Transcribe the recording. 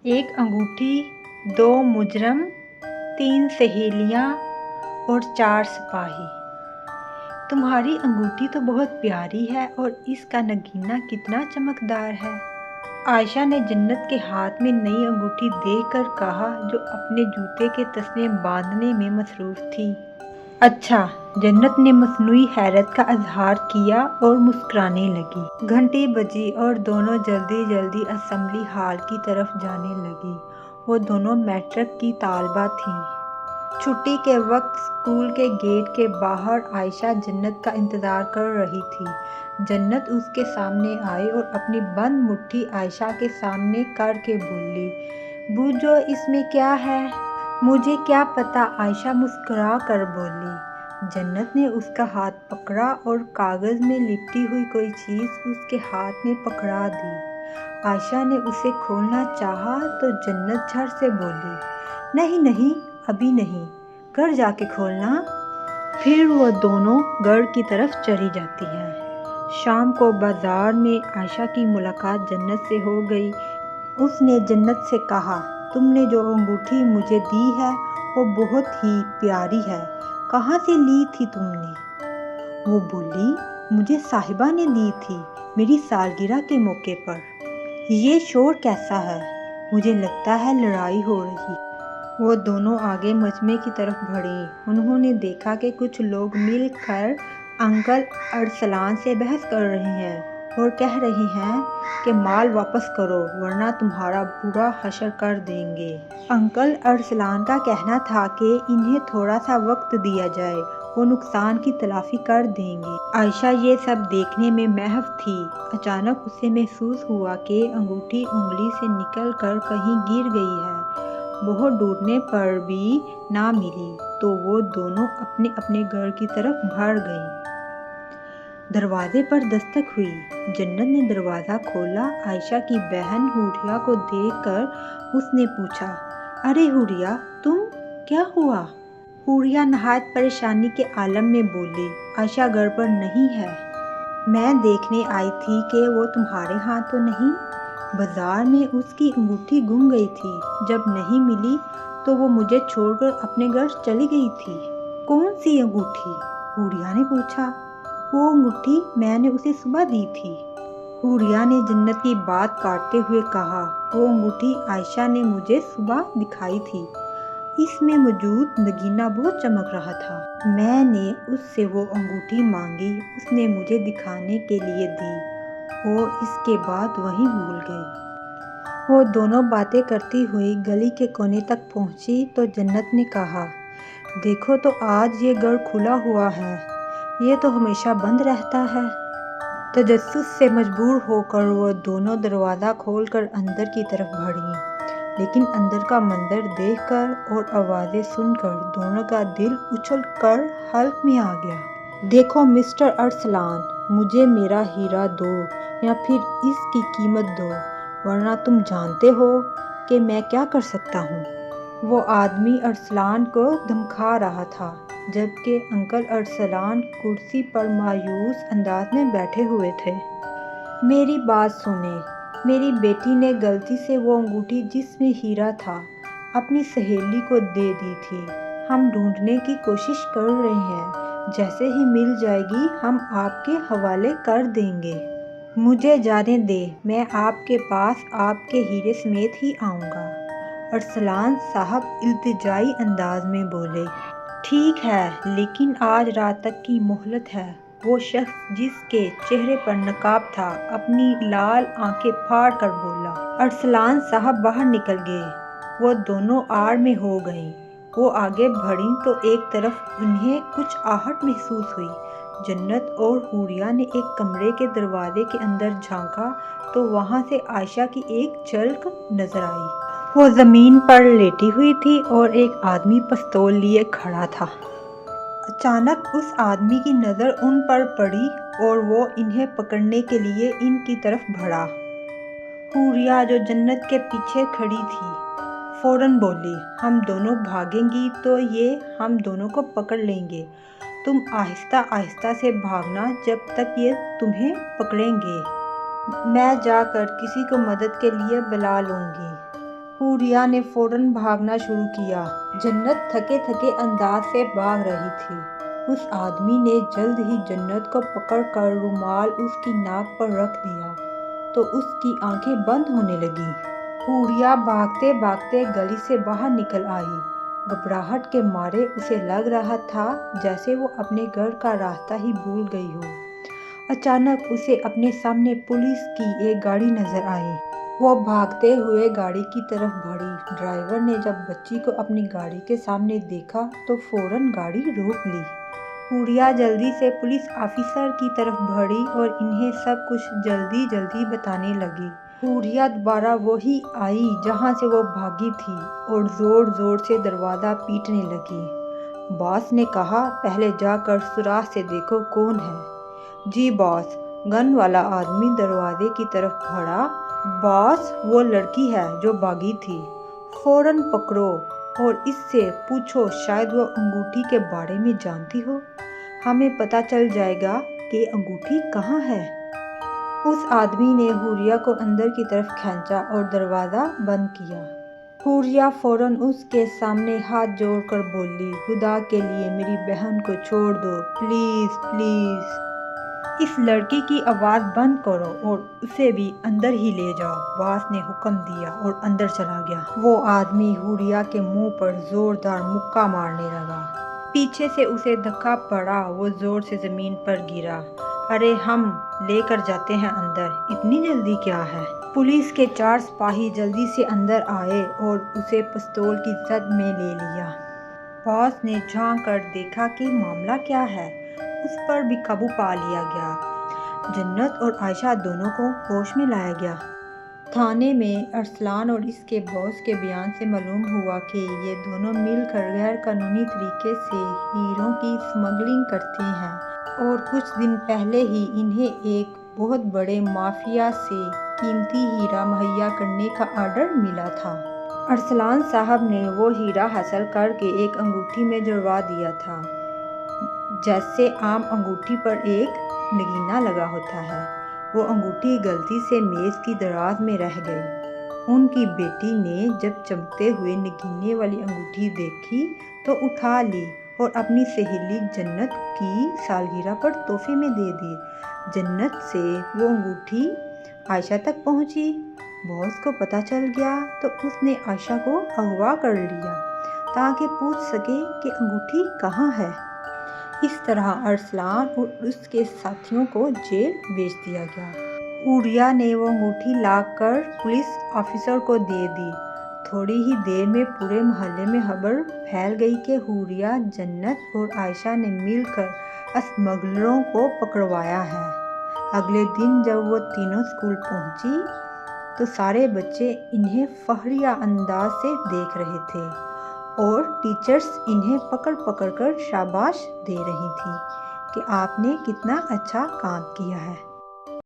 एक अंगूठी, 2 मुजरम, 3 सहेलियाँ और 4 सिपाही। तुम्हारी अंगूठी तो बहुत प्यारी है और इसका नगीना कितना चमकदार है। आयशा ने जन्नत के हाथ में नई अंगूठी देखकर कहा, जो अपने जूते के तस्मे बांधने में मसरूफ थी। अच्छा, जन्नत ने मसनूई हैरत का इजहार किया और मुस्कुराने लगी। घंटी बजी और दोनों जल्दी जल्दी असेंबली हॉल की तरफ जाने लगी। वो दोनों मैट्रिक की तालबा थीं। छुट्टी के वक्त स्कूल के गेट के बाहर आयशा जन्नत का इंतज़ार कर रही थी। जन्नत उसके सामने आई और अपनी बंद मुट्ठी आयशा के सामने करके बोली, बूझो इसमें क्या है? मुझे क्या पता, आयशा मुस्कुरा कर बोली। जन्नत ने उसका हाथ पकड़ा और कागज़ में लिपटी हुई कोई चीज़ उसके हाथ में पकड़ा दी। आयशा ने उसे खोलना चाहा तो जन्नत झट से बोली, नहीं नहीं, अभी नहीं, घर जाके खोलना। फिर वो दोनों घर की तरफ चली जाती है। शाम को बाजार में आयशा की मुलाकात जन्नत से हो गई। उसने जन्नत से कहा, तुमने जो अंगूठी मुझे दी है वो बहुत ही प्यारी है, कहाँ से ली थी तुमने? वो बोली, मुझे साहिबा ने दी थी मेरी सालगिरह के मौके पर। ये शोर कैसा है? मुझे लगता है लड़ाई हो रही। वो दोनों आगे मजमे की तरफ बढ़ी। उन्होंने देखा कि कुछ लोग मिलकर अंकल अरसलान से बहस कर रहे हैं और कह रहे हैं कि माल वापस करो वरना तुम्हारा बुरा हशर कर देंगे। अंकल अरसलान का कहना था कि इन्हें थोड़ा सा वक्त दिया जाए, वो नुकसान की तलाफी कर देंगे। आयशा ये सब देखने में महव थी। अचानक उसे महसूस हुआ कि अंगूठी उंगली से निकल कर कहीं गिर गई है। बहुत ढूंढने पर भी ना मिली तो वो दोनों अपने अपने घर की तरफ भाग गईं। दरवाजे पर दस्तक हुई। जन्नत ने दरवाज़ा खोला। आयशा की बहन हुरिया को देखकर उसने पूछा, अरे हुरिया, तुम, क्या हुआ? हुरिया नहायत परेशानी के आलम में बोली, आयशा घर पर नहीं है। मैं देखने आई थी कि वो तुम्हारे हाथ तो नहीं। बाजार में उसकी अंगूठी गुम गई थी। जब नहीं मिली तो वो मुझे छोड़कर अपने घर चली गई थी। कौन सी अंगूठी? हुरिया ने पूछा। वो अंगूठी मैंने उसे सुबह दी थी। हुरिया ने जन्नत की बात काटते हुए कहा, वो अंगूठी आयशा ने मुझे सुबह दिखाई थी। इसमें मौजूद नगीना बहुत चमक रहा था। मैंने उससे वो अंगूठी मांगी, उसने मुझे दिखाने के लिए दी और इसके बाद वहीं भूल गई। वो दोनों बातें करती हुई गली के कोने तक पहुंची तो जन्नत ने कहा, देखो तो आज ये घर खुला हुआ है, ये तो हमेशा बंद रहता है। तजस्सुस से मजबूर होकर वो दोनों दरवाज़ा खोलकर अंदर की तरफ बढ़ीं, लेकिन अंदर का मंजर देखकर और आवाज़ें सुनकर दोनों का दिल उछल कर हल्क में आ गया। देखो मिस्टर अरसलान, मुझे मेरा हीरा दो या फिर इसकी कीमत दो, वरना तुम जानते हो कि मैं क्या कर सकता हूँ। वो आदमी अरसलान को धमका रहा था, जबकि अंकल अरसलान कुर्सी पर मायूस अंदाज में बैठे हुए थे। मेरी बात सुने, मेरी बेटी ने गलती से वो अंगूठी जिसमें हीरा था अपनी सहेली को दे दी थी। हम ढूंढने की कोशिश कर रहे हैं, जैसे ही मिल जाएगी हम आपके हवाले कर देंगे। मुझे जाने दे, मैं आपके पास आपके हीरे समेत ही आऊँगा। अरसलान साहब इल्तिजाई अंदाज में बोले, ठीक है, लेकिन आज रात तक की मोहलत है। वो शख्स जिसके चेहरे पर नकाब था अपनी लाल आंखें फाड़ कर बोला। अरसलान साहब बाहर निकल गए। वो दोनों आड़ में हो गईं। वो आगे बढ़ीं तो एक तरफ उन्हें कुछ आहट महसूस हुई। जन्नत और हुरिया ने एक कमरे के दरवाजे के अंदर झांका तो वहां से आयशा की एक झलक नजर आई। वो ज़मीन पर लेटी हुई थी और एक आदमी पिस्तौल लिए खड़ा था। अचानक उस आदमी की नज़र उन पर पड़ी और वो इन्हें पकड़ने के लिए इनकी तरफ बढ़ा। हुरिया, जो जन्नत के पीछे खड़ी थी, फौरन बोली, हम दोनों भागेंगी तो ये हम दोनों को पकड़ लेंगे। तुम आहिस्ता आहिस्ता से भागना जब तक ये तुम्हें पकड़ेंगे। मैं जाकर किसी को मदद के लिए बुला लूँगी। حوریہ نے فوراً بھاگنا شروع کیا۔ جنت تھکے تھکے انداز سے بھاگ رہی تھی۔ اس آدمی نے جلد ہی جنت کو پکڑ کر رومال اس کی ناک پر رکھ دیا تو اس کی آنکھیں بند ہونے لگیں۔ حوریہ بھاگتے بھاگتے گلی سے باہر نکل آئی۔ گھبراہٹ کے مارے اسے لگ رہا تھا جیسے وہ اپنے گھر کا راستہ ہی بھول گئی ہو۔ اچانک اسے اپنے سامنے پولیس کی ایک گاڑی نظر آئی۔ وہ بھاگتے ہوئے گاڑی کی طرف بڑھی۔ ڈرائیور نے جب بچی کو اپنی گاڑی کے سامنے دیکھا تو فوراً گاڑی روک لی۔ حوریہ جلدی سے پولیس آفیسر کی طرف بڑھی اور انہیں سب کچھ جلدی جلدی بتانے لگی۔ حوریہ دوبارہ وہیں آئی جہاں سے وہ بھاگی تھی اور زور زور سے دروازہ پیٹنے لگی۔ باس نے کہا، پہلے جا کر سوراخ سے دیکھو کون ہے۔ جی باس۔ گن والا آدمی دروازے کی طرف بڑھا۔ باس، وہ لڑکی ہے جو بھاگی تھی، فوراً پکڑو اور اس سے پوچھو شاید وہ انگوٹھی کے بارے میں جانتی ہو۔ ہمیں پتہ چل جائے گا کہ انگوٹھی کہاں ہے۔ اس آدمی نے حوریہ کو اندر کی طرف کھینچا اور دروازہ بند کیا۔ حوریہ فوراً اس کے سامنے ہاتھ جوڑ کر بولی، خدا کے لیے میری بہن کو چھوڑ دو، پلیز پلیز۔ اس لڑکی کی آواز بند کرو اور اسے بھی اندر ہی لے جاؤ، باس نے حکم دیا اور اندر چلا گیا۔ وہ آدمی حوریہ کے منہ پر زوردار مکہ مارنے لگا۔ پیچھے سے اسے دھکا پڑا، وہ زور سے زمین پر گرا۔ ارے ہم لے کر جاتے ہیں اندر، اتنی جلدی کیا ہے؟ پولیس کے 4 سپاہی جلدی سے اندر آئے اور اسے پستول کی زد میں لے لیا۔ باس نے جھانک کر دیکھا کہ معاملہ کیا ہے۔ اس پر بھی قابو پا لیا گیا۔ جنت اور عائشہ دونوں کو ہوش میں لایا گیا۔ تھانے میں ارسلان اور اس کے باس کے بیان سے معلوم ہوا کہ یہ دونوں مل کر غیر قانونی طریقے سے ہیروں کی اسمگلنگ کرتے ہیں اور کچھ دن پہلے ہی انہیں ایک بہت بڑے مافیا سے قیمتی ہیرا مہیا کرنے کا آرڈر ملا تھا۔ ارسلان صاحب نے وہ ہیرا حاصل کر کے ایک انگوٹھی میں جڑوا دیا تھا، جیسے عام انگوٹھی پر ایک نگینہ لگا ہوتا ہے۔ وہ انگوٹھی غلطی سے میز کی دراز میں رہ گئی۔ ان کی بیٹی نے جب چمکتے ہوئے نگینے والی انگوٹھی دیکھی تو اٹھا لی اور اپنی سہیلی جنت کی سالگرہ پر تحفے میں دے دی۔ جنت سے وہ انگوٹھی عائشہ تک پہنچی۔ باس کو پتہ چل گیا تو اس نے عائشہ کو اغوا کر لیا تاکہ پوچھ سکے کہ انگوٹھی کہاں ہے۔ اس طرح ارسلان اور اس کے ساتھیوں کو جیل بھیج دیا گیا۔ حوریہ نے وہ انگوٹھی لا کر پولیس آفیسر کو دے دی۔ تھوڑی ہی دیر میں پورے محلے میں خبر پھیل گئی کہ حوریہ، جنت اور عائشہ نے مل کر اسمگلروں کو پکڑوایا ہے۔ اگلے دن جب وہ تینوں اسکول پہنچی تو سارے بچے انہیں فخریہ انداز سے دیکھ رہے تھے اور ٹیچرز انہیں پکڑ پکڑ کر شاباش دے رہی تھیں کہ آپ نے کتنا اچھا کام کیا ہے۔